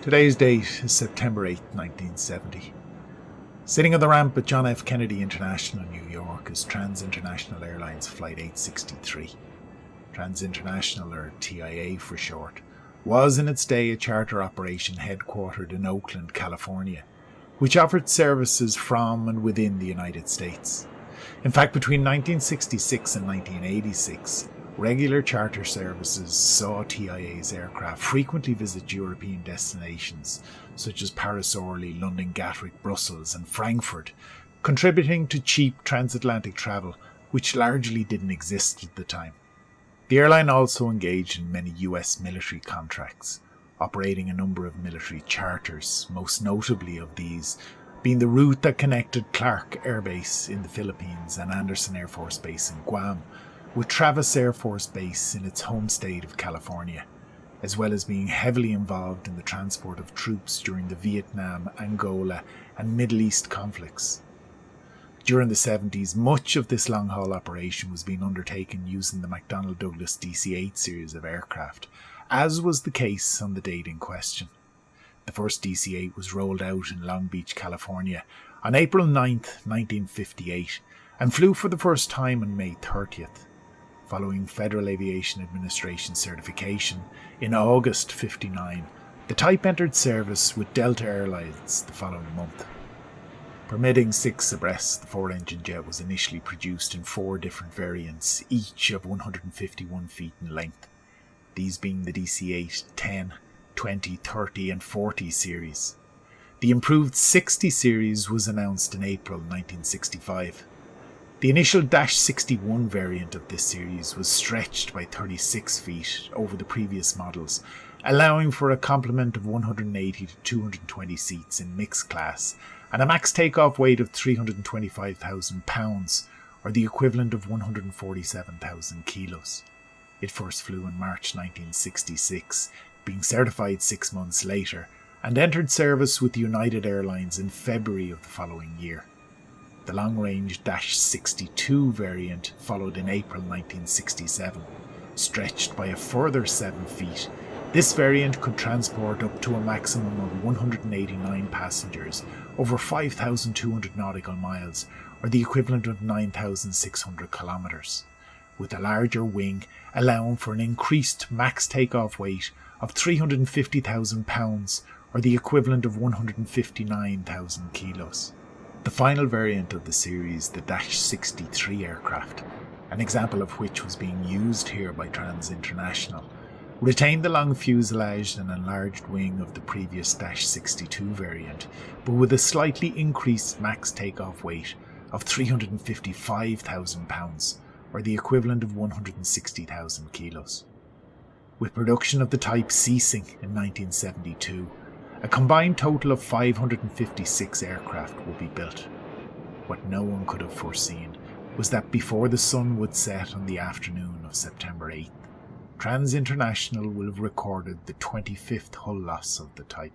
Today's date is September 8, 1970. Sitting on the ramp at John F. Kennedy International, New York, is Trans-International Airlines Flight 863. Trans-International, or TIA for short, was in its day a charter operation headquartered in Oakland, California, which offered services from and within the United States. In fact, between 1966 and 1986, regular charter services saw TIA's aircraft frequently visit European destinations such as Paris-Orly, London Gatwick, Brussels and Frankfurt, contributing to cheap transatlantic travel which largely didn't exist at the time. The airline also engaged in many US military contracts, operating a number of military charters, most notably of these being the route that connected Clark Air Base in the Philippines and Andersen Air Force Base in Guam, with Travis Air Force Base in its home state of California, as well as being heavily involved in the transport of troops during the Vietnam, Angola and Middle East conflicts. During the 70s, much of this long-haul operation was being undertaken using the McDonnell Douglas DC-8 series of aircraft, as was the case on the date in question. The first DC-8 was rolled out in Long Beach, California on April 9, 1958, and flew for the first time on May 30th. Following Federal Aviation Administration certification in August 59, the type entered service with Delta Airlines the following month. Permitting 6 abreast, the 4-engine jet was initially produced in 4 different variants, each of 151 feet in length, these being the DC-8 10, 20, 30 and 40 series. The improved 60 series was announced in April 1965. The initial -61 variant of this series was stretched by 36 feet over the previous models, allowing for a complement of 180 to 220 seats in mixed class and a max takeoff weight of 325,000 pounds, or the equivalent of 147,000 kilos. It first flew in March 1966, being certified 6 months later, and entered service with United Airlines in February of the following year. The long-range -62 variant followed in April 1967. Stretched by a further 7 feet, this variant could transport up to a maximum of 189 passengers over 5,200 nautical miles, or the equivalent of 9,600 kilometres, with a larger wing allowing for an increased max takeoff weight of 350,000 pounds, or the equivalent of 159,000 kilos. The final variant of the series, the -63 aircraft, an example of which was being used here by Trans-International, retained the long fuselage and enlarged wing of the previous -62 variant, but with a slightly increased max takeoff weight of 355,000 pounds, or the equivalent of 160,000 kilos. With production of the type ceasing in 1972, a combined total of 556 aircraft will be built. What no one could have foreseen was that before the sun would set on the afternoon of September 8th, Trans-International will have recorded the 25th hull loss of the type.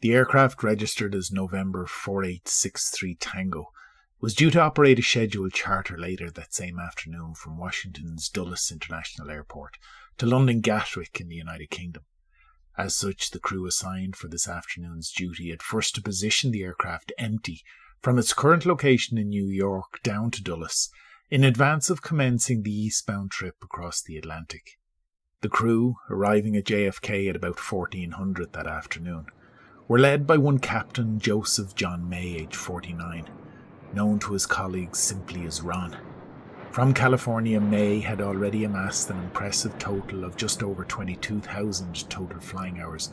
The aircraft, registered as November 4863 Tango, was due to operate a scheduled charter later that same afternoon from Washington's Dulles International Airport to London Gatwick in the United Kingdom. As such, the crew assigned for this afternoon's duty had first to position the aircraft empty from its current location in New York down to Dulles, in advance of commencing the eastbound trip across the Atlantic. The crew, arriving at JFK at about 1400 that afternoon, were led by one Captain Joseph John May, aged 49, known to his colleagues simply as Ron. From California, May had already amassed an impressive total of just over 22,000 total flying hours,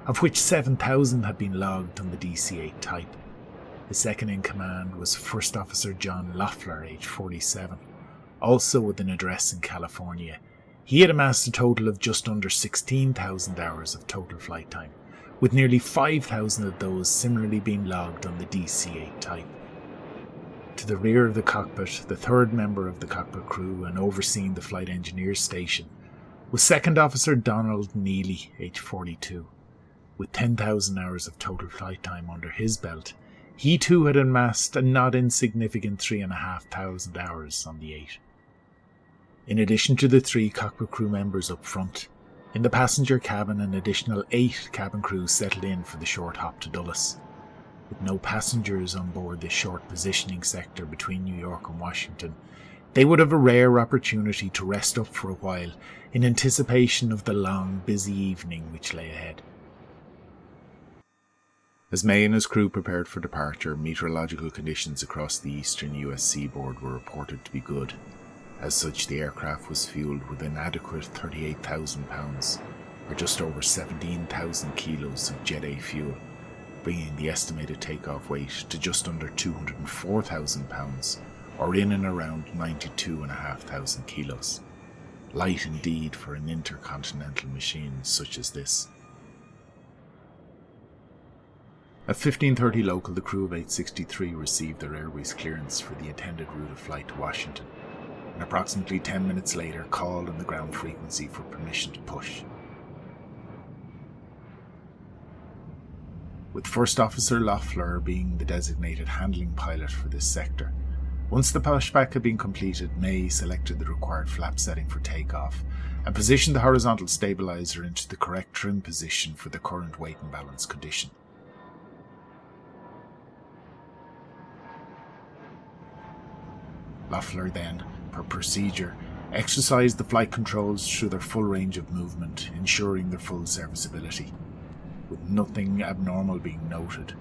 of which 7,000 had been logged on the DC-8 type. His second in command was First Officer John Loeffler, aged 47, also with an address in California. He had amassed a total of just under 16,000 hours of total flight time, with nearly 5,000 of those similarly being logged on the DC-8 type. To the rear of the cockpit, the third member of the cockpit crew and overseeing the flight engineer's station, was Second Officer Donald Neely, aged 42. With 10,000 hours of total flight time under his belt, he too had amassed a not insignificant 3,500 hours on the 8. In addition to the 3 cockpit crew members up front, In the passenger cabin, an additional 8 cabin crew settled in for the short hop to Dulles. With no passengers on board this short positioning sector between New York and Washington, they would have a rare opportunity to rest up for a while in anticipation of the long, busy evening which lay ahead. As May and his crew prepared for departure, meteorological conditions across the eastern US seaboard were reported to be good. As such, the aircraft was fueled with an adequate 38,000 pounds, or just over 17,000 kilos of Jet A fuel, bringing the estimated takeoff weight to just under 204,000 pounds, or in and around 92,500 kilos. Light indeed for an intercontinental machine such as this. At 15:30 local, the crew of 863 received their airways clearance for the intended route of flight to Washington, and approximately 10 minutes later called on the ground frequency for permission to push. With First Officer Loeffler being the designated handling pilot for this sector, once the pushback had been completed, May selected the required flap setting for takeoff and positioned the horizontal stabiliser into the correct trim position for the current weight and balance condition. Loeffler then, per procedure, exercised the flight controls through their full range of movement, ensuring their full serviceability, with nothing abnormal being noted.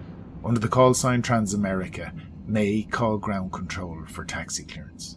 Under the call sign Transamerica, May called ground control for taxi clearance.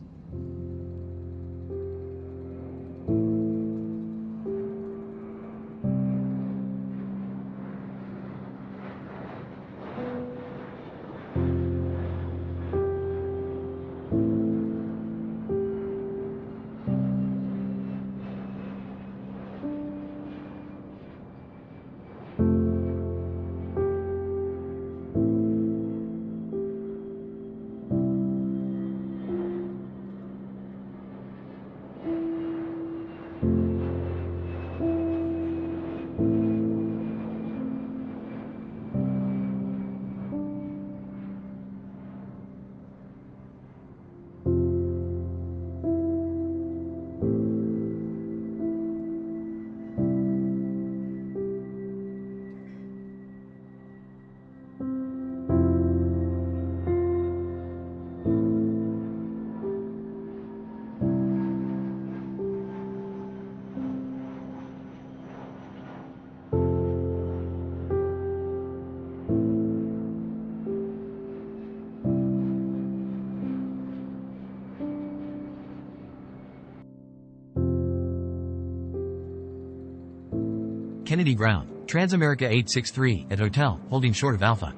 Kennedy Ground, Transamerica 863, at Hotel, holding short of Alpha.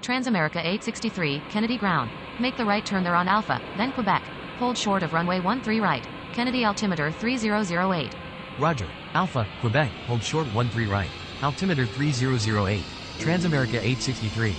Transamerica 863, Kennedy Ground. Make the right turn there on Alpha, then Quebec. Hold short of runway 13 right. Kennedy altimeter 3008. Roger. Alpha, Quebec, hold short 13 right. Altimeter 3008. Transamerica 863.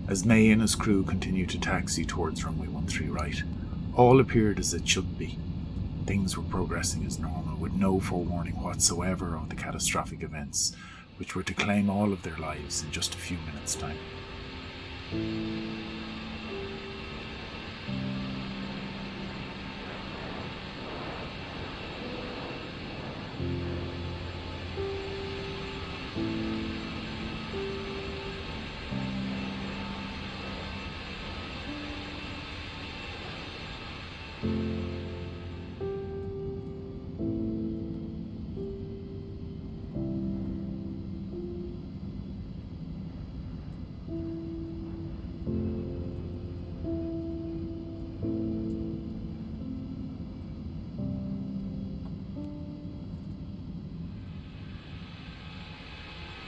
As May and his crew continued to taxi towards runway 13 right, all appeared as it should be. Things were progressing as normal, with no forewarning whatsoever of the catastrophic events which were to claim all of their lives in just a few minutes' time.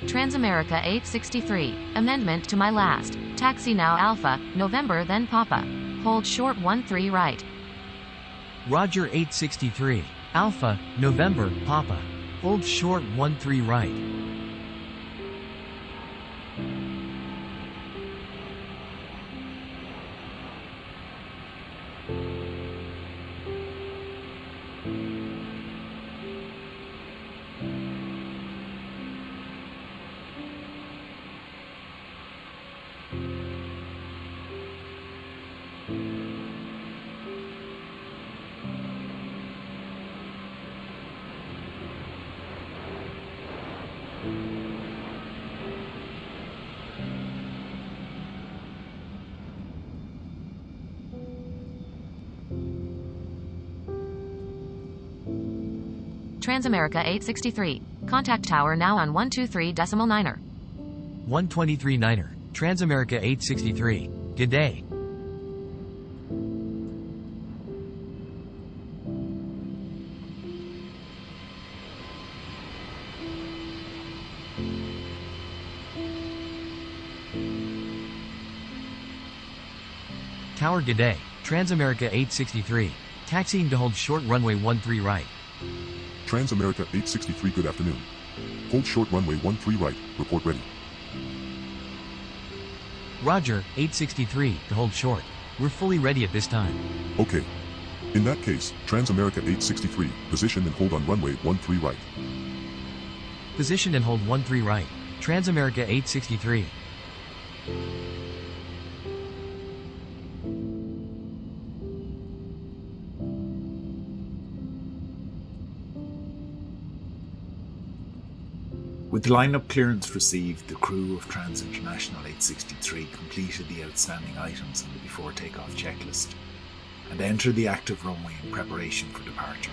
Transamerica 863, amendment to my last. Taxi now Alpha, November then Papa. Hold short 13 right. Roger 863. Alpha, November, Papa. Hold short 13 right. Transamerica 863. Contact tower now on 123.9er. 123 9er. Transamerica 863. Good day. Tower good day. Transamerica 863. Taxiing to hold short runway 13 right. Transamerica 863, good afternoon. Hold short runway 13 right, report ready. Roger, 863, to hold short. We're fully ready at this time. Okay. In that case, Transamerica 863, position and hold on runway 13 right. Position and hold 13 right. Transamerica 863. With line-up clearance received, the crew of Trans International 863 completed the outstanding items on the before takeoff checklist and entered the active runway in preparation for departure.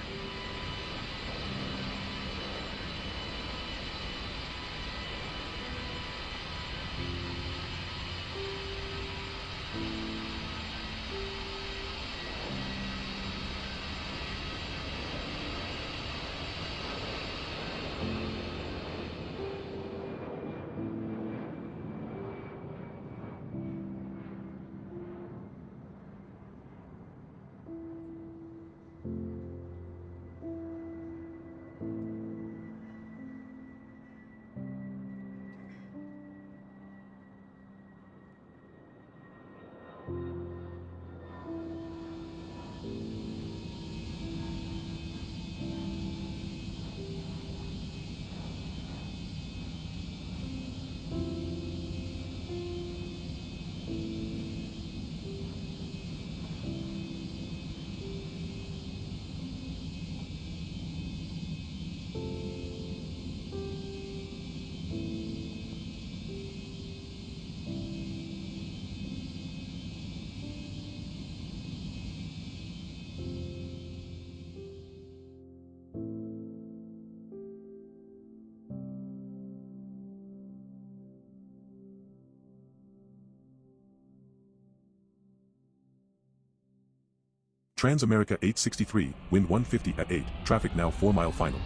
Transamerica 863, wind 150 at 8, traffic now 4 mile final.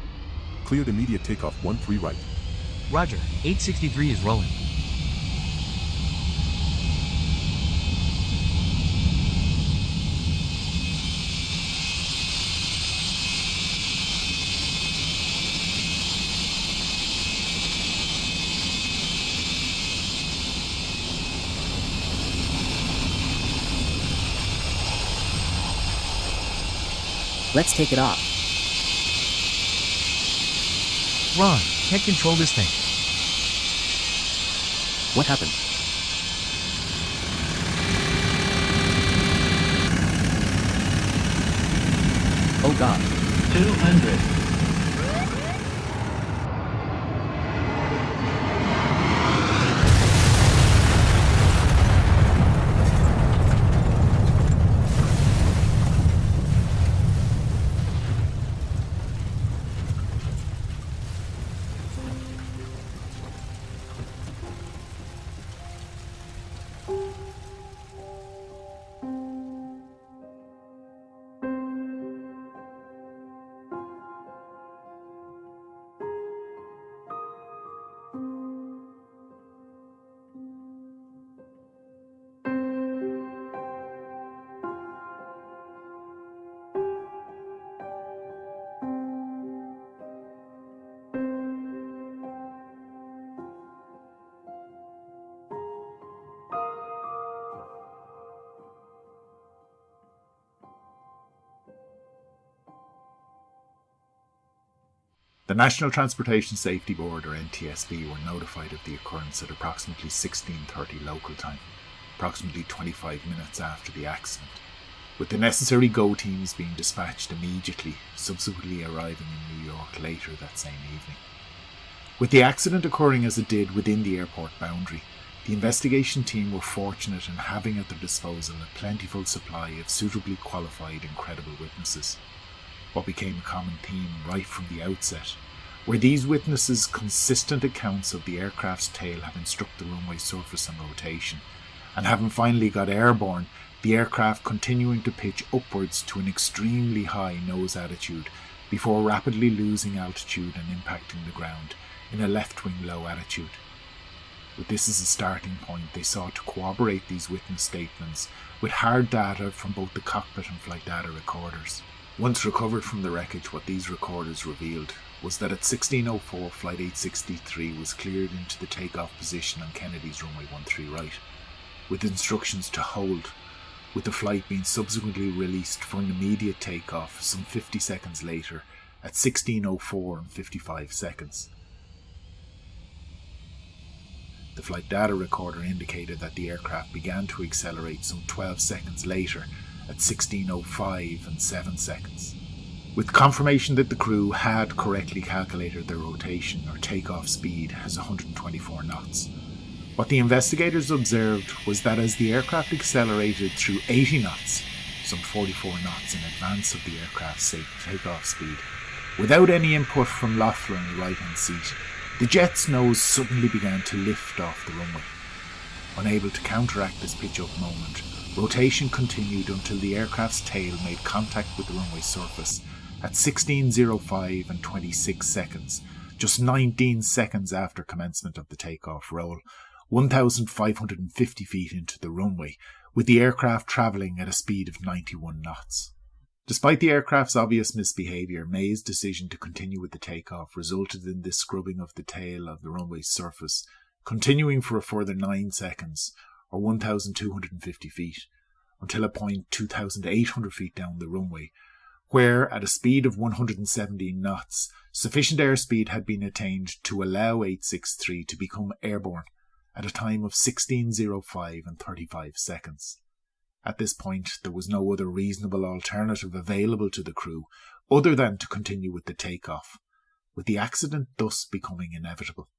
Cleared immediate takeoff 13 right. Roger, 863 is rolling. Let's take it off. Ron, can't control this thing. What happened? Oh god. 200. The National Transportation Safety Board, or NTSB, were notified of the occurrence at approximately 16:30 local time, approximately 25 minutes after the accident, with the necessary GO teams being dispatched immediately, subsequently arriving in New York later that same evening. With the accident occurring as it did within the airport boundary, the investigation team were fortunate in having at their disposal a plentiful supply of suitably qualified and credible witnesses. What became a common theme right from the outset were these witnesses' consistent accounts of the aircraft's tail having struck the runway surface on rotation, and having finally got airborne, the aircraft continuing to pitch upwards to an extremely high nose attitude before rapidly losing altitude and impacting the ground in a left-wing low attitude. With this as a starting point, they sought to corroborate these witness statements with hard data from both the cockpit and flight data recorders. Once recovered from the wreckage, what these recorders revealed was that at 16:04, Flight 863 was cleared into the takeoff position on Kennedy's runway 13 right, with instructions to hold, with the flight being subsequently released for an immediate takeoff some 50 seconds later at 16:04 and 55 seconds. The flight data recorder indicated that the aircraft began to accelerate some 12 seconds later at 16:05 and 7 seconds, with confirmation that the crew had correctly calculated their rotation or takeoff speed as 124 knots. What the investigators observed was that as the aircraft accelerated through 80 knots, some 44 knots in advance of the aircraft's takeoff speed, without any input from Loeffler in the right-hand seat, the jet's nose suddenly began to lift off the runway. Unable to counteract this pitch-up moment, rotation continued until the aircraft's tail made contact with the runway surface at 16:05 and 26 seconds, just 19 seconds after commencement of the takeoff roll, 1,550 feet into the runway, with the aircraft travelling at a speed of 91 knots. Despite the aircraft's obvious misbehaviour, May's decision to continue with the takeoff resulted in the scrubbing of the tail of the runway's surface, continuing for a further 9 seconds, or 1,250 feet, until a point 2,800 feet down the runway, where, at a speed of 117 knots, sufficient airspeed had been attained to allow 863 to become airborne at a time of 16:05 and 35 seconds. At this point, there was no other reasonable alternative available to the crew other than to continue with the takeoff, with the accident thus becoming inevitable.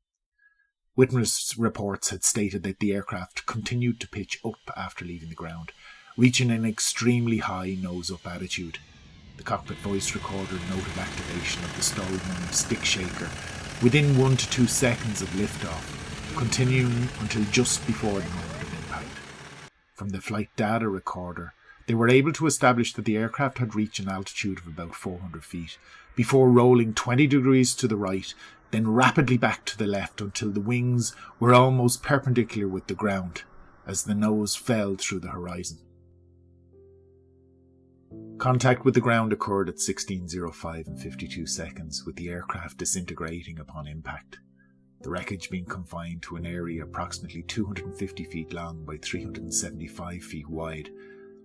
Witness reports had stated that the aircraft continued to pitch up after leaving the ground, reaching an extremely high nose-up attitude. The cockpit voice recorder noted activation of the stall-running stick shaker within 1 to 2 seconds of liftoff, continuing until just before the moment of impact. From the flight data recorder, they were able to establish that the aircraft had reached an altitude of about 400 feet, before rolling 20 degrees to the right, then rapidly back to the left until the wings were almost perpendicular with the ground, as the nose fell through the horizon. Contact with the ground occurred at 16:05 and 52 seconds, with the aircraft disintegrating upon impact, the wreckage being confined to an area approximately 250 feet long by 375 feet wide,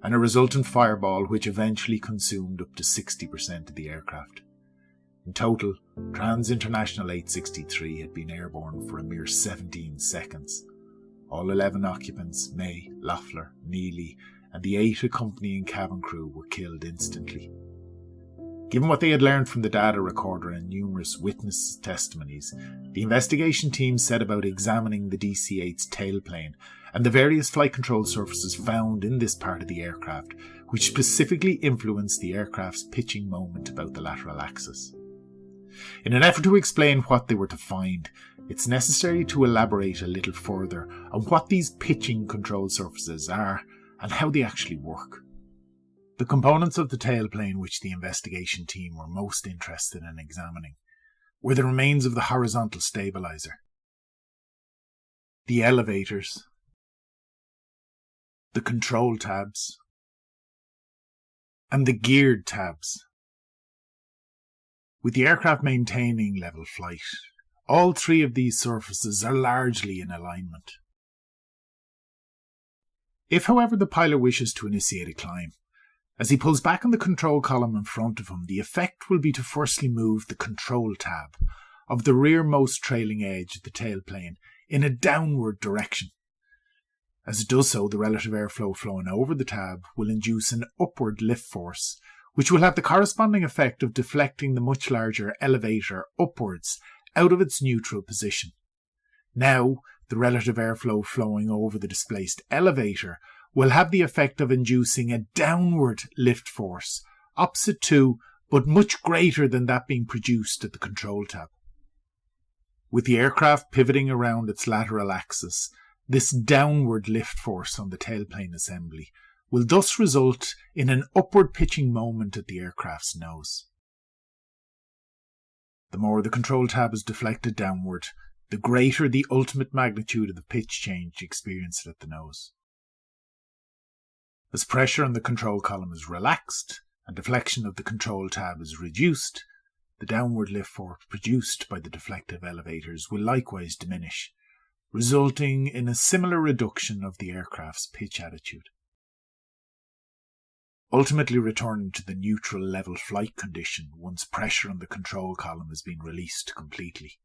and a resultant fireball which eventually consumed up to 60% of the aircraft. In total, Trans International 863 had been airborne for a mere 17 seconds. All 11 occupants, May, Loeffler, Neely, and the 8 accompanying cabin crew were killed instantly. Given what they had learned from the data recorder and numerous witness testimonies, the investigation team set about examining the DC-8's tailplane and the various flight control surfaces found in this part of the aircraft, which specifically influenced the aircraft's pitching moment about the lateral axis. In an effort to explain what they were to find, it's necessary to elaborate a little further on what these pitching control surfaces are and how they actually work. The components of the tailplane which the investigation team were most interested in examining were the remains of the horizontal stabiliser, the elevators, the control tabs, and the geared tabs. With the aircraft maintaining level flight, all 3 of these surfaces are largely in alignment. If, however, the pilot wishes to initiate a climb, As he pulls back on the control column in front of him, the effect will be to firstly move the control tab of the rearmost trailing edge of the tailplane in a downward direction. As it does so, the relative airflow flowing over the tab will induce an upward lift force, which will have the corresponding effect of deflecting the much larger elevator upwards out of its neutral position. Now, the relative airflow flowing over the displaced elevator will have the effect of inducing a downward lift force, opposite to, but much greater than that being produced at the control tab. With the aircraft pivoting around its lateral axis, this downward lift force on the tailplane assembly will thus result in an upward pitching moment at the aircraft's nose. The more the control tab is deflected downward, the greater the ultimate magnitude of the pitch change experienced at the nose. As pressure on the control column is relaxed and deflection of the control tab is reduced, the downward lift force produced by the deflective elevators will likewise diminish, resulting in a similar reduction of the aircraft's pitch attitude, ultimately returning to the neutral level flight condition once pressure on the control column has been released completely.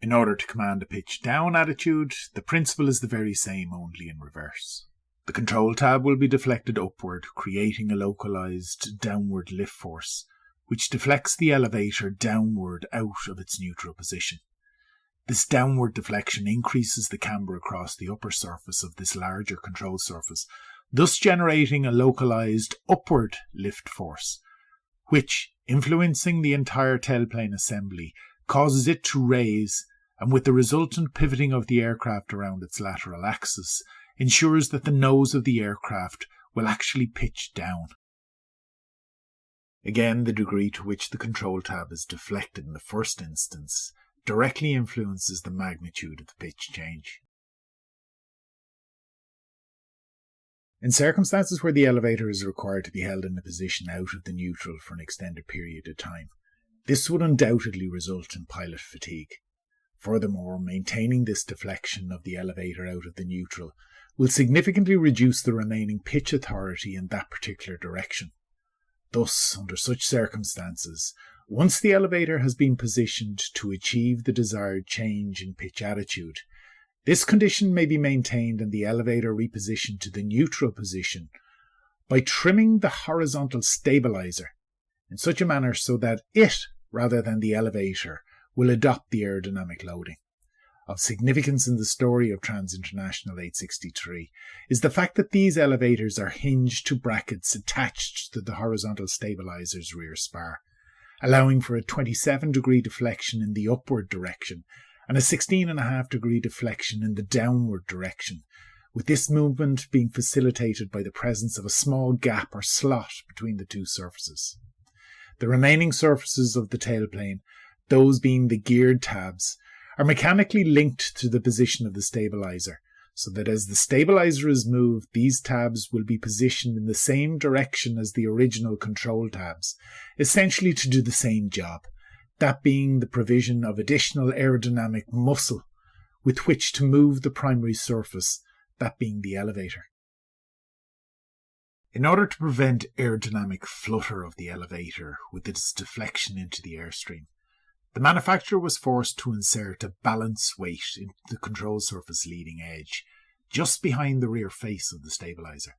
In order to command a pitch down attitude, the principle is the very same, only in reverse. The control tab will be deflected upward, creating a localized downward lift force, which deflects the elevator downward out of its neutral position. This downward deflection increases the camber across the upper surface of this larger control surface, thus generating a localized upward lift force, which, influencing the entire tailplane assembly, causes it to raise, and with the resultant pivoting of the aircraft around its lateral axis, ensures that the nose of the aircraft will actually pitch down. Again, the degree to which the control tab is deflected in the first instance directly influences the magnitude of the pitch change. In circumstances where the elevator is required to be held in a position out of the neutral for an extended period of time, this would undoubtedly result in pilot fatigue. Furthermore, maintaining this deflection of the elevator out of the neutral will significantly reduce the remaining pitch authority in that particular direction. Thus, under such circumstances, once the elevator has been positioned to achieve the desired change in pitch attitude, this condition may be maintained and the elevator repositioned to the neutral position by trimming the horizontal stabiliser in such a manner so that it, rather than the elevator, will adopt the aerodynamic loading. Of significance in the story of Trans-International 863 is the fact that these elevators are hinged to brackets attached to the horizontal stabiliser's rear spar, allowing for a 27-degree deflection in the upward direction and a 16.5-degree deflection in the downward direction, with this movement being facilitated by the presence of a small gap or slot between the two surfaces. The remaining surfaces of the tailplane, those being the geared tabs, are mechanically linked to the position of the stabiliser, so that as the stabiliser is moved, these tabs will be positioned in the same direction as the original control tabs, essentially to do the same job, that being the provision of additional aerodynamic muscle with which to move the primary surface, that being the elevator. In order to prevent aerodynamic flutter of the elevator with its deflection into the airstream, the manufacturer was forced to insert a balance weight into the control surface leading edge, just behind the rear face of the stabiliser.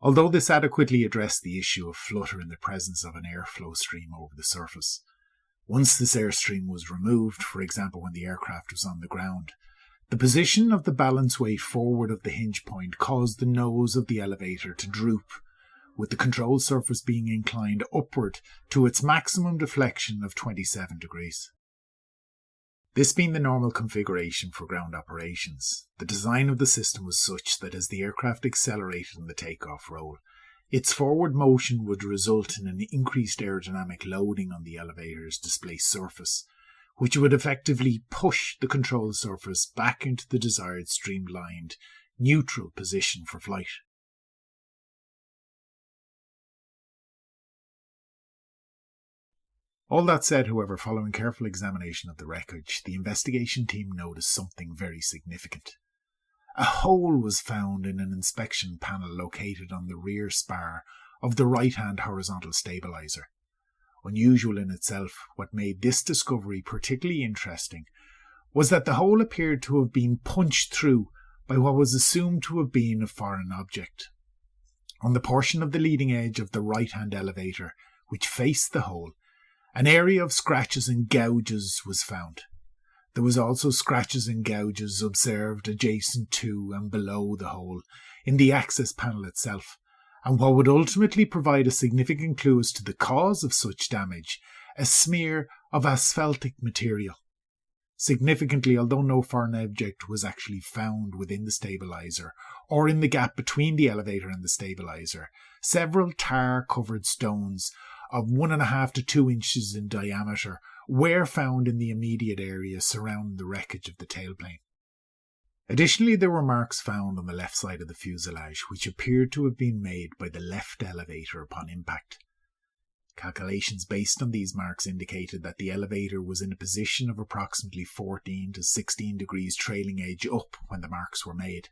Although this adequately addressed the issue of flutter in the presence of an airflow stream over the surface, once this airstream was removed, for example when the aircraft was on the ground, the position of the balance weight forward of the hinge point caused the nose of the elevator to droop, with the control surface being inclined upward to its maximum deflection of 27 degrees. This being the normal configuration for ground operations, the design of the system was such that as the aircraft accelerated in the takeoff roll, its forward motion would result in an increased aerodynamic loading on the elevator's displaced surface, which would effectively push the control surface back into the desired streamlined, neutral position for flight. All that said, however, following careful examination of the wreckage, the investigation team noticed something very significant. A hole was found in an inspection panel located on the rear spar of the right-hand horizontal stabiliser. Unusual in itself, what made this discovery particularly interesting was that the hole appeared to have been punched through by what was assumed to have been a foreign object. On the portion of the leading edge of the right-hand elevator, which faced the hole, an area of scratches and gouges was found. There was also scratches and gouges observed adjacent to and below the hole in the access panel itself, and what would ultimately provide a significant clue as to the cause of such damage, a smear of asphaltic material. Significantly, although no foreign object was actually found within the stabiliser or in the gap between the elevator and the stabiliser, several tar-covered stones of 1.5 to 2 inches in diameter were found in the immediate area surrounding the wreckage of the tailplane. Additionally, there were marks found on the left side of the fuselage which appeared to have been made by the left elevator upon impact. Calculations based on these marks indicated that the elevator was in a position of approximately 14 to 16 degrees trailing edge up when the marks were made.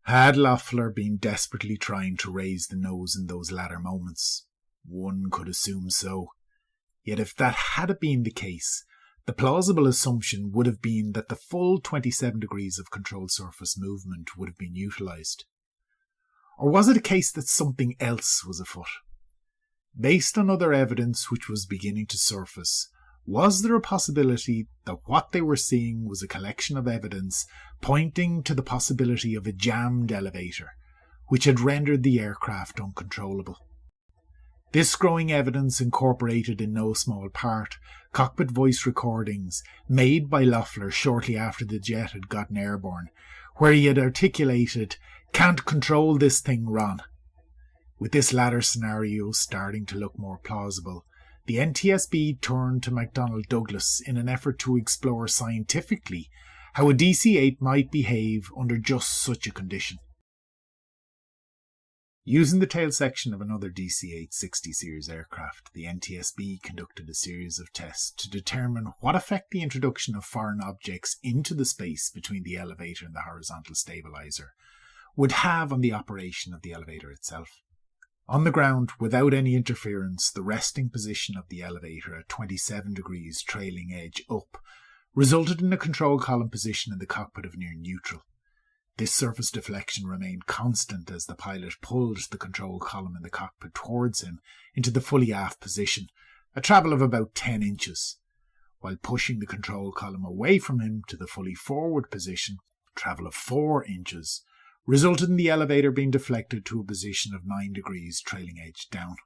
Had Loeffler been desperately trying to raise the nose in those latter moments? One could assume so. Yet if that had been the case, the plausible assumption would have been that the full 27 degrees of controlled surface movement would have been utilised. Or was it a case that something else was afoot? Based on other evidence which was beginning to surface, was there a possibility that what they were seeing was a collection of evidence pointing to the possibility of a jammed elevator, which had rendered the aircraft uncontrollable? This growing evidence incorporated in no small part cockpit voice recordings made by Loeffler shortly after the jet had gotten airborne, where he had articulated, "Can't control this thing, Ron." With this latter scenario starting to look more plausible, the NTSB turned to McDonnell Douglas in an effort to explore scientifically how a DC-8 might behave under just such a condition. Using the tail section of another DC-8 60 series aircraft, the NTSB conducted a series of tests to determine what effect the introduction of foreign objects into the space between the elevator and the horizontal stabiliser would have on the operation of the elevator itself. On the ground, without any interference, the resting position of the elevator at 27 degrees trailing edge up resulted in a control column position in the cockpit of near neutral. This surface deflection remained constant as the pilot pulled the control column in the cockpit towards him into the fully aft position, a travel of about 10 inches, while pushing the control column away from him to the fully forward position, a travel of 4 inches, resulted in the elevator being deflected to a position of 9 degrees trailing edge down.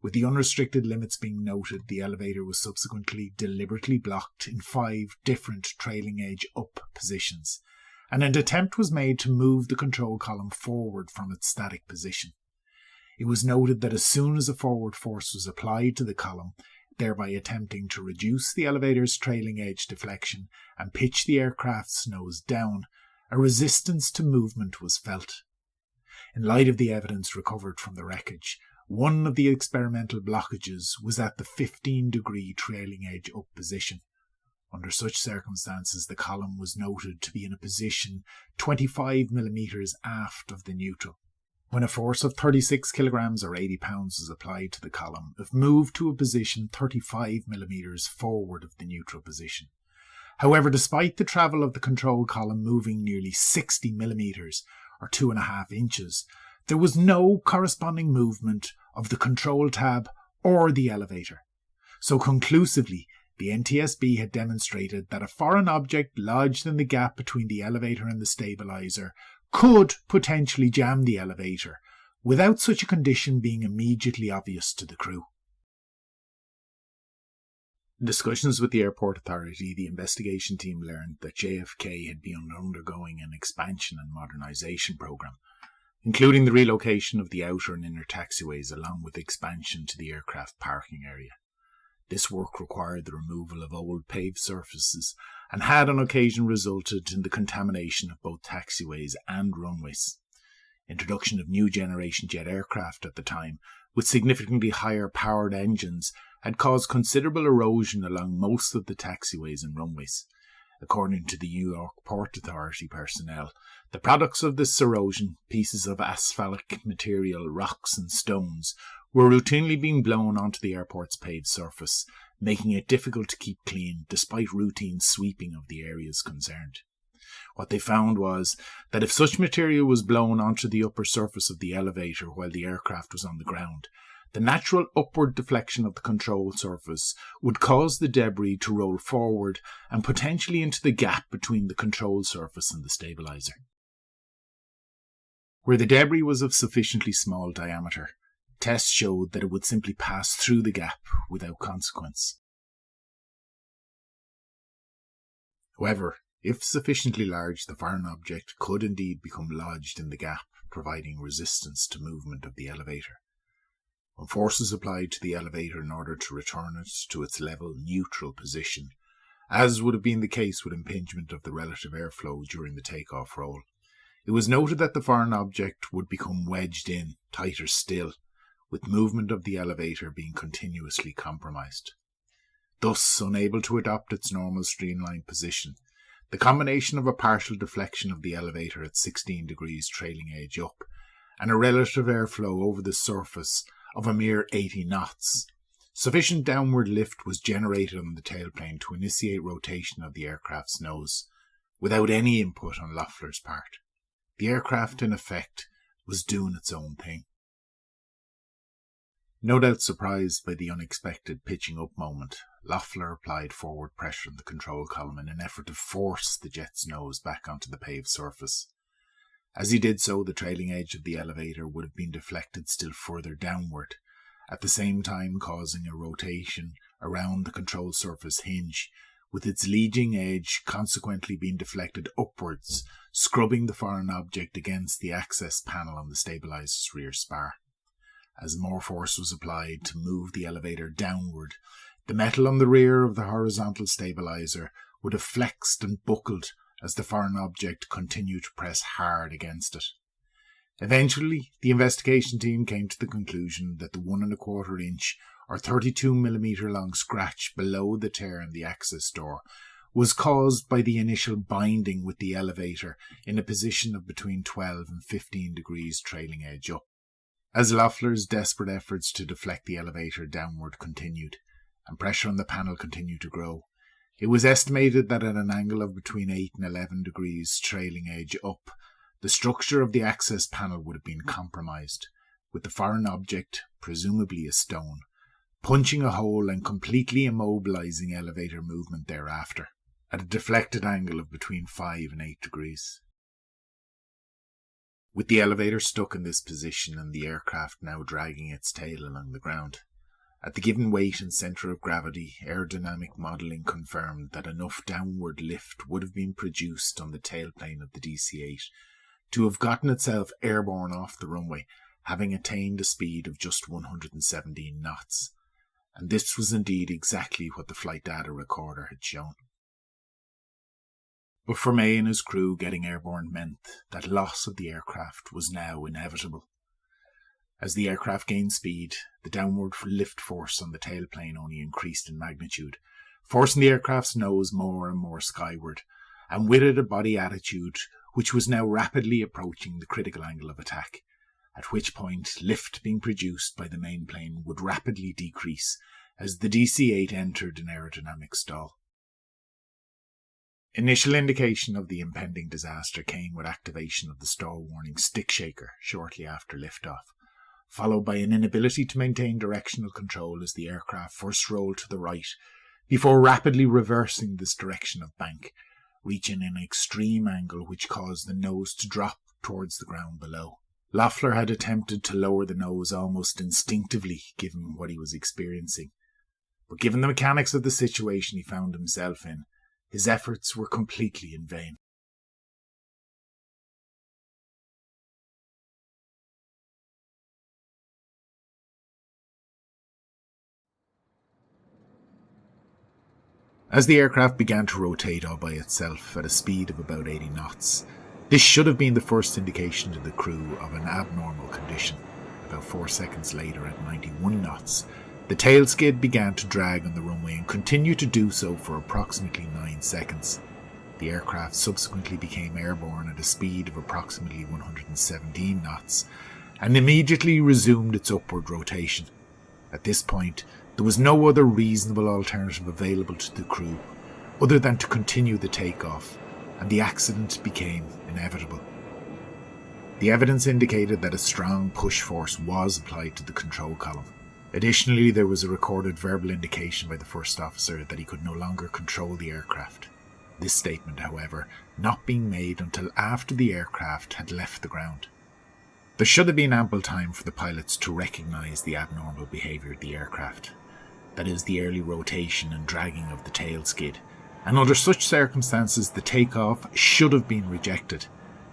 With the unrestricted limits being noted, the elevator was subsequently deliberately blocked in 5 different trailing edge up positions, and an attempt was made to move the control column forward from its static position. It was noted that as soon as a forward force was applied to the column, thereby attempting to reduce the elevator's trailing edge deflection and pitch the aircraft's nose down, a resistance to movement was felt. In light of the evidence recovered from the wreckage, one of the experimental blockages was at the 15-degree trailing edge up position. Under such circumstances, the column was noted to be in a position 25 millimeters aft of the neutral. When a force of 36 kilograms or 80 pounds was applied to the column, it moved to a position 35 millimeters forward of the neutral position. However, despite the travel of the control column moving nearly 60 millimeters or 2.5 inches, there was no corresponding movement of the control tab or the elevator. So conclusively, the NTSB had demonstrated that a foreign object lodged in the gap between the elevator and the stabiliser could potentially jam the elevator, without such a condition being immediately obvious to the crew. In discussions with the airport authority, the investigation team learned that JFK had been undergoing an expansion and modernisation programme, including the relocation of the outer and inner taxiways along with expansion to the aircraft parking area. This work required the removal of old paved surfaces and had on occasion resulted in the contamination of both taxiways and runways. Introduction of new generation jet aircraft at the time, with significantly higher powered engines, had caused considerable erosion along most of the taxiways and runways. According to the New York Port Authority personnel, the products of this erosion, pieces of asphalt material, rocks and stones, were routinely being blown onto the airport's paved surface, making it difficult to keep clean despite routine sweeping of the areas concerned. What they found was that if such material was blown onto the upper surface of the elevator while the aircraft was on the ground, the natural upward deflection of the control surface would cause the debris to roll forward and potentially into the gap between the control surface and the stabiliser. Where the debris was of sufficiently small diameter, tests showed that it would simply pass through the gap without consequence. However, if sufficiently large, the foreign object could indeed become lodged in the gap, providing resistance to movement of the elevator. When forces applied to the elevator in order to return it to its level neutral position, as would have been the case with impingement of the relative airflow during the takeoff roll, it was noted that the foreign object would become wedged in, tighter still, with movement of the elevator being continuously compromised. Thus, unable to adopt its normal streamlined position, the combination of a partial deflection of the elevator at 16 degrees trailing edge up and a relative airflow over the surface of a mere 80 knots, sufficient downward lift was generated on the tailplane to initiate rotation of the aircraft's nose, without any input on Loeffler's part. The aircraft, in effect, was doing its own thing. No doubt surprised by the unexpected pitching up moment, Loeffler applied forward pressure on the control column in an effort to force the jet's nose back onto the paved surface. As he did so, the trailing edge of the elevator would have been deflected still further downward, at the same time causing a rotation around the control surface hinge, with its leading edge consequently being deflected upwards, scrubbing the foreign object against the access panel on the stabiliser's rear spar. As more force was applied to move the elevator downward, the metal on the rear of the horizontal stabiliser would have flexed and buckled as the foreign object continued to press hard against it. Eventually, the investigation team came to the conclusion that the 1 1/4 inch or 32mm long scratch below the tear in the access door was caused by the initial binding with the elevator in a position of between 12 and 15 degrees trailing edge up. As Loeffler's desperate efforts to deflect the elevator downward continued, and pressure on the panel continued to grow, it was estimated that at an angle of between 8 and 11 degrees trailing edge up, the structure of the access panel would have been compromised, with the foreign object, presumably a stone, punching a hole and completely immobilizing elevator movement thereafter, at a deflected angle of between 5 and 8 degrees. With the elevator stuck in this position and the aircraft now dragging its tail along the ground, at the given weight and centre of gravity, aerodynamic modelling confirmed that enough downward lift would have been produced on the tailplane of the DC-8 to have gotten itself airborne off the runway, having attained a speed of just 117 knots. And this was indeed exactly what the flight data recorder had shown. But for May and his crew, getting airborne meant that loss of the aircraft was now inevitable. As the aircraft gained speed, the downward lift force on the tailplane only increased in magnitude, forcing the aircraft's nose more and more skyward, and with it a body attitude which was now rapidly approaching the critical angle of attack, at which point lift being produced by the main plane would rapidly decrease as the DC-8 entered an aerodynamic stall. Initial indication of the impending disaster came with activation of the stall warning stick shaker shortly after liftoff, followed by an inability to maintain directional control as the aircraft first rolled to the right, before rapidly reversing this direction of bank, reaching an extreme angle which caused the nose to drop towards the ground below. Loeffler had attempted to lower the nose almost instinctively, given what he was experiencing. But given the mechanics of the situation he found himself in, his efforts were completely in vain. As the aircraft began to rotate all by itself at a speed of about 80 knots, this should have been the first indication to the crew of an abnormal condition. About 4 seconds later, at 91 knots, the tail skid began to drag on the runway and continued to do so for approximately 9 seconds. The aircraft subsequently became airborne at a speed of approximately 117 knots and immediately resumed its upward rotation. At this point, there was no other reasonable alternative available to the crew other than to continue the takeoff, and the accident became inevitable. The evidence indicated that a strong push force was applied to the control column. Additionally, there was a recorded verbal indication by the first officer that he could no longer control the aircraft. This statement, however, not being made until after the aircraft had left the ground. There should have been ample time for the pilots to recognise the abnormal behaviour of the aircraft, that is, the early rotation and dragging of the tail skid, and under such circumstances the takeoff should have been rejected.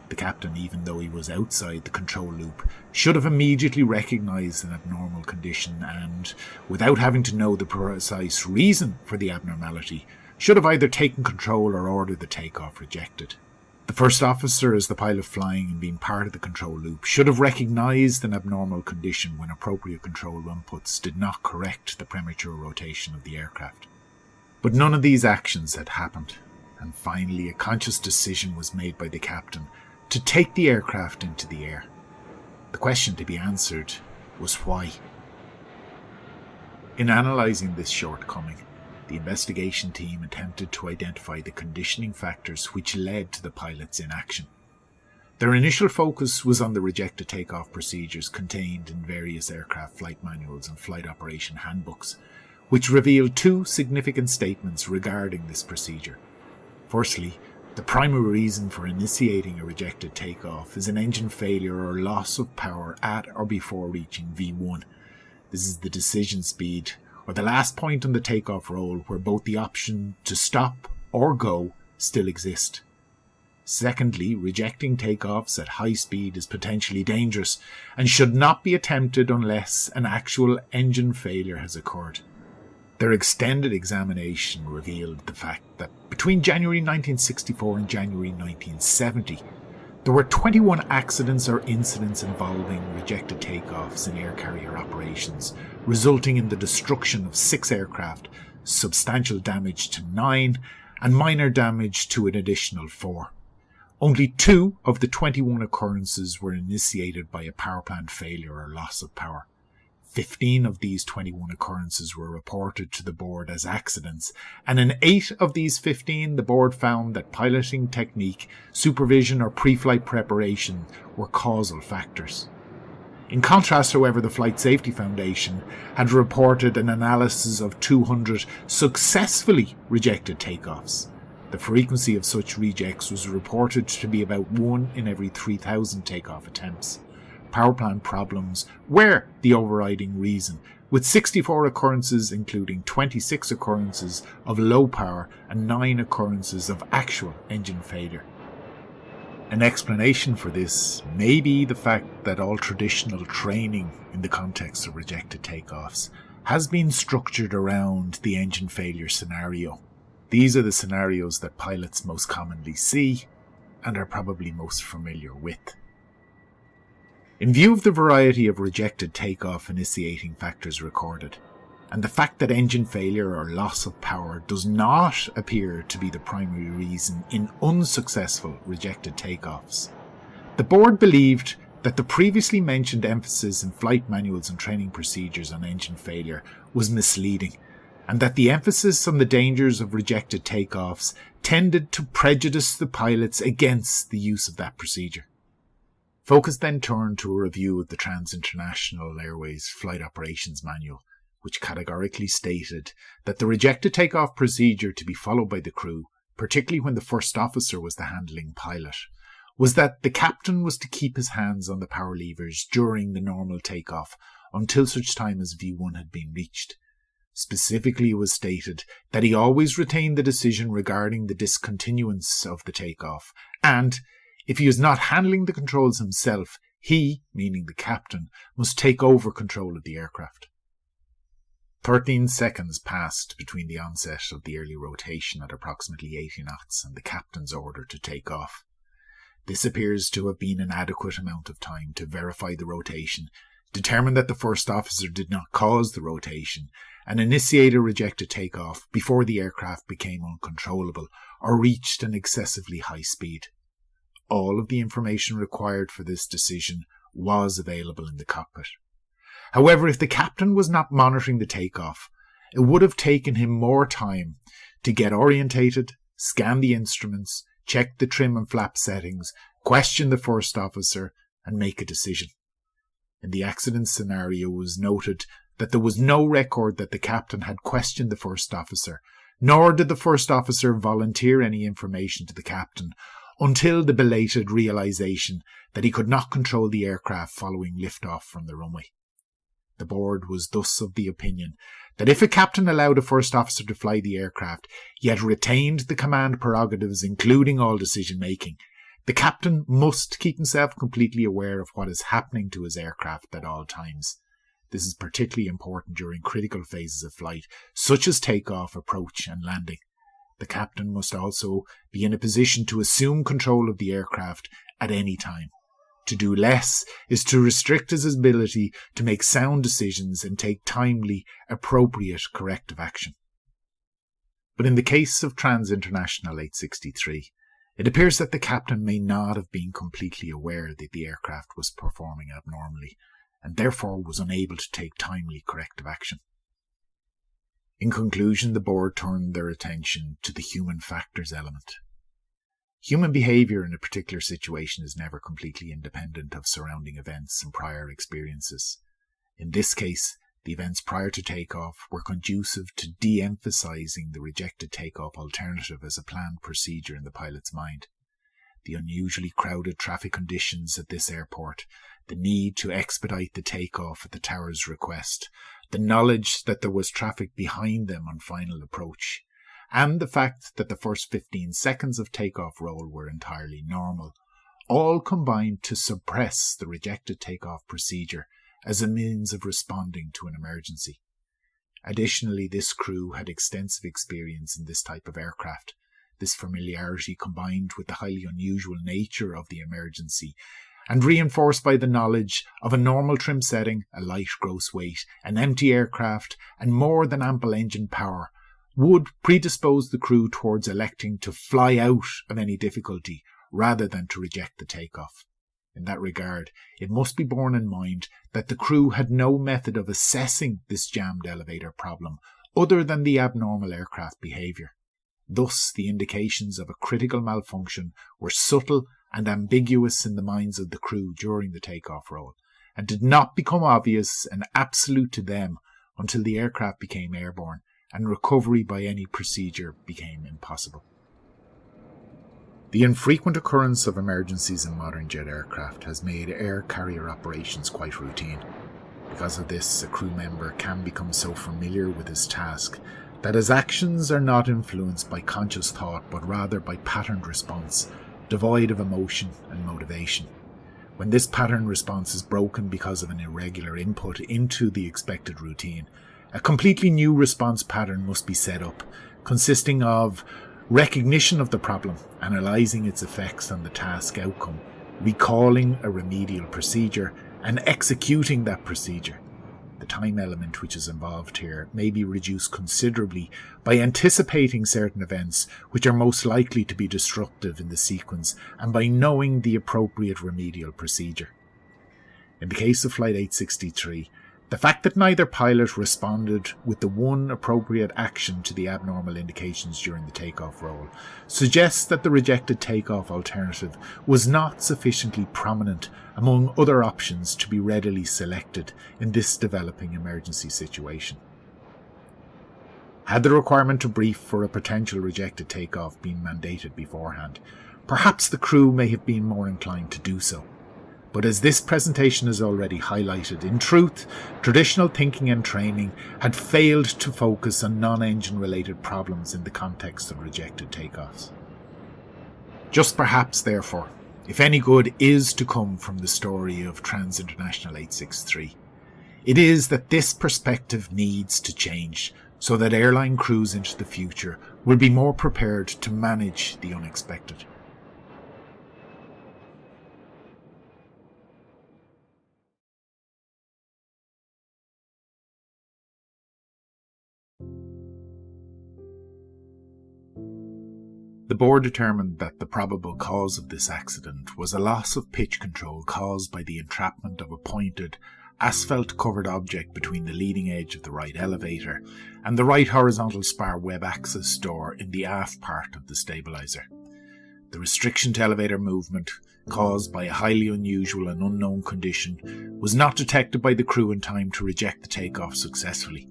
The captain, even though he was outside the control loop, should have immediately recognised an abnormal condition and, without having to know the precise reason for the abnormality, should have either taken control or ordered the takeoff rejected. The first officer, as the pilot flying and being part of the control loop, should have recognised an abnormal condition when appropriate control inputs did not correct the premature rotation of the aircraft. But none of these actions had happened, and finally a conscious decision was made by the captain to take the aircraft into the air. The question to be answered was why. In analysing this shortcoming, the investigation team attempted to identify the conditioning factors which led to the pilot's inaction. Their initial focus was on the rejected takeoff procedures contained in various aircraft flight manuals and flight operation handbooks, which revealed two significant statements regarding this procedure. Firstly, the primary reason for initiating a rejected takeoff is an engine failure or loss of power at or before reaching V1. This is the decision speed, or the last point on the takeoff roll where both the option to stop or go still exist. Secondly, rejecting takeoffs at high speed is potentially dangerous and should not be attempted unless an actual engine failure has occurred. Their extended examination revealed the fact that between January 1964 and January 1970, there were 21 accidents or incidents involving rejected takeoffs in air carrier operations, resulting in the destruction of 6 aircraft, substantial damage to 9, and minor damage to an additional 4. Only 2 of the 21 occurrences were initiated by a power plant failure or loss of power. 15 of these 21 occurrences were reported to the board as accidents, and in 8 of these 15 the board found that piloting technique, supervision or pre-flight preparation were causal factors. In contrast, however, the Flight Safety Foundation had reported an analysis of 200 successfully rejected takeoffs. The frequency of such rejects was reported to be about 1 in every 3,000 takeoff attempts. Power plant problems were the overriding reason, with 64 occurrences including 26 occurrences of low power and 9 occurrences of actual engine failure. An explanation for this may be the fact that all traditional training in the context of rejected takeoffs has been structured around the engine failure scenario. These are the scenarios that pilots most commonly see and are probably most familiar with. In view of the variety of rejected takeoff initiating factors recorded, and the fact that engine failure or loss of power does not appear to be the primary reason in unsuccessful rejected takeoffs, the board believed that the previously mentioned emphasis in flight manuals and training procedures on engine failure was misleading, and that the emphasis on the dangers of rejected takeoffs tended to prejudice the pilots against the use of that procedure. Focus then turned to a review of the Trans-International Airways Flight Operations Manual, which categorically stated that the rejected takeoff procedure to be followed by the crew, particularly when the first officer was the handling pilot, was that the captain was to keep his hands on the power levers during the normal takeoff until such time as V1 had been reached. Specifically, it was stated that he always retained the decision regarding the discontinuance of the takeoff, and if he was not handling the controls himself, he, meaning the captain, must take over control of the aircraft. 13 seconds passed between the onset of the early rotation at approximately 80 knots and the captain's order to take off. This appears to have been an adequate amount of time to verify the rotation, determined that the first officer did not cause the rotation, and initiated a rejected takeoff before the aircraft became uncontrollable or reached an excessively high speed. All of the information required for this decision was available in the cockpit. However, if the captain was not monitoring the takeoff, it would have taken him more time to get orientated, scan the instruments, check the trim and flap settings, question the first officer, and make a decision. In the accident scenario, it was noted that there was no record that the captain had questioned the first officer, nor did the first officer volunteer any information to the captain until the belated realization that he could not control the aircraft following liftoff from the runway. The board was thus of the opinion that if a captain allowed a first officer to fly the aircraft, yet retained the command prerogatives including all decision-making, the captain must keep himself completely aware of what is happening to his aircraft at all times. This is particularly important during critical phases of flight, such as takeoff, approach, and landing. The captain must also be in a position to assume control of the aircraft at any time. To do less is to restrict his ability to make sound decisions and take timely, appropriate corrective action. But in the case of Trans International 863, it appears that the captain may not have been completely aware that the aircraft was performing abnormally, and therefore was unable to take timely corrective action. In conclusion, the board turned their attention to the human factors element. Human behaviour in a particular situation is never completely independent of surrounding events and prior experiences. In this case, the events prior to takeoff were conducive to de-emphasising the rejected takeoff alternative as a planned procedure in the pilot's mind. The unusually crowded traffic conditions at this airport, the need to expedite the takeoff at the tower's request, the knowledge that there was traffic behind them on final approach, and the fact that the first 15 seconds of takeoff roll were entirely normal, all combined to suppress the rejected takeoff procedure as a means of responding to an emergency. Additionally, this crew had extensive experience in this type of aircraft. This familiarity, combined with the highly unusual nature of the emergency, and reinforced by the knowledge of a normal trim setting, a light gross weight, an empty aircraft, and more than ample engine power, would predispose the crew towards electing to fly out of any difficulty rather than to reject the takeoff. In that regard, it must be borne in mind that the crew had no method of assessing this jammed elevator problem other than the abnormal aircraft behaviour. Thus, the indications of a critical malfunction were subtle and ambiguous in the minds of the crew during the takeoff roll, and did not become obvious and absolute to them until the aircraft became airborne and recovery by any procedure became impossible. The infrequent occurrence of emergencies in modern jet aircraft has made air carrier operations quite routine. Because of this, a crew member can become so familiar with his task that his actions are not influenced by conscious thought but rather by patterned response, devoid of emotion and motivation. When this pattern response is broken because of an irregular input into the expected routine, a completely new response pattern must be set up, consisting of recognition of the problem, analysing its effects on the task outcome, recalling a remedial procedure, and executing that procedure. The time element which is involved here may be reduced considerably by anticipating certain events which are most likely to be disruptive in the sequence and by knowing the appropriate remedial procedure. In the case of Flight 863, the fact that neither pilot responded with the one appropriate action to the abnormal indications during the takeoff roll suggests that the rejected takeoff alternative was not sufficiently prominent among other options to be readily selected in this developing emergency situation. Had the requirement to brief for a potential rejected takeoff been mandated beforehand, perhaps the crew may have been more inclined to do so. But as this presentation has already highlighted, in truth, traditional thinking and training had failed to focus on non-engine related problems in the context of rejected takeoffs. Just perhaps, therefore, if any good is to come from the story of Trans International 863, it is that this perspective needs to change so that airline crews into the future will be more prepared to manage the unexpected. The board determined that the probable cause of this accident was a loss of pitch control caused by the entrapment of a pointed, asphalt-covered object between the leading edge of the right elevator and the right horizontal spar web access door in the aft part of the stabiliser. The restriction to elevator movement, caused by a highly unusual and unknown condition, was not detected by the crew in time to reject the takeoff successfully.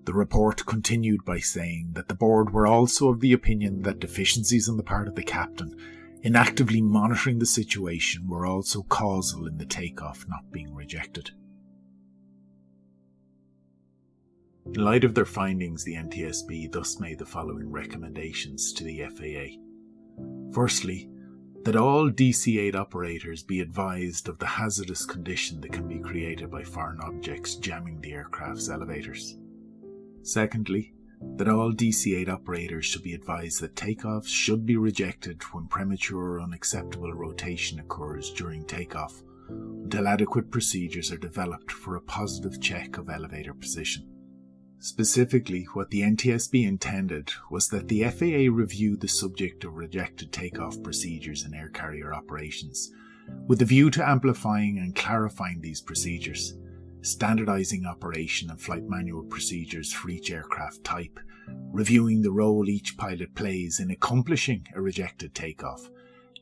The report continued by saying that the board were also of the opinion that deficiencies on the part of the captain in actively monitoring the situation were also causal in the takeoff not being rejected. In light of their findings, the NTSB thus made the following recommendations to the FAA. Firstly, that all DC-8 operators be advised of the hazardous condition that can be created by foreign objects jamming the aircraft's elevators. Secondly, that all DC-8 operators should be advised that takeoffs should be rejected when premature or unacceptable rotation occurs during takeoff, until adequate procedures are developed for a positive check of elevator position. Specifically, what the NTSB intended was that the FAA review the subject of rejected takeoff procedures in air carrier operations, with a view to amplifying and clarifying these procedures, standardising operation and flight manual procedures for each aircraft type, reviewing the role each pilot plays in accomplishing a rejected takeoff,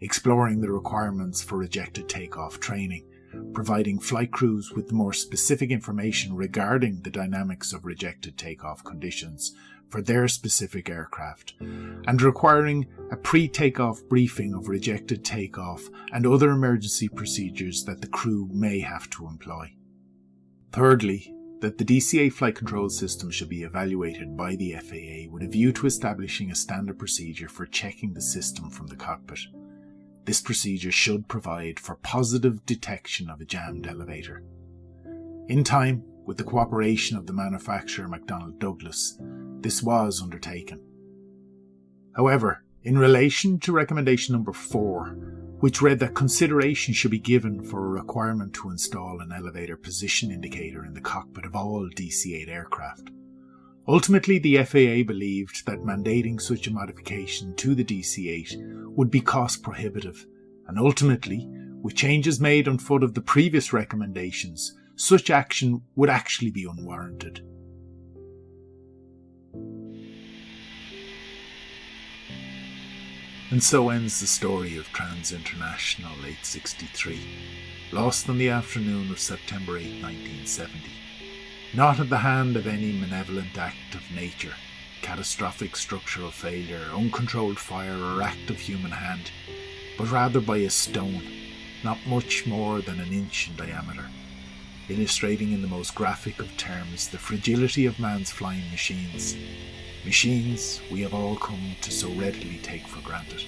exploring the requirements for rejected takeoff training, providing flight crews with more specific information regarding the dynamics of rejected takeoff conditions for their specific aircraft, and requiring a pre-takeoff briefing of rejected takeoff and other emergency procedures that the crew may have to employ. Thirdly, that the DCA flight control system should be evaluated by the FAA with a view to establishing a standard procedure for checking the system from the cockpit. This procedure should provide for positive detection of a jammed elevator. In time, with the cooperation of the manufacturer McDonnell Douglas, this was undertaken. However, in relation to recommendation number 4, which read that consideration should be given for a requirement to install an elevator position indicator in the cockpit of all DC-8 aircraft, ultimately the FAA believed that mandating such a modification to the DC-8 would be cost prohibitive, and ultimately, with changes made on foot of the previous recommendations, such action would actually be unwarranted. And so ends the story of Trans International 863, lost on the afternoon of September 8, 1970. Not at the hand of any malevolent act of nature, catastrophic structural failure, uncontrolled fire or act of human hand, but rather by a stone, not much more than an inch in diameter, illustrating in the most graphic of terms the fragility of man's flying machines, machines we have all come to so readily take for granted.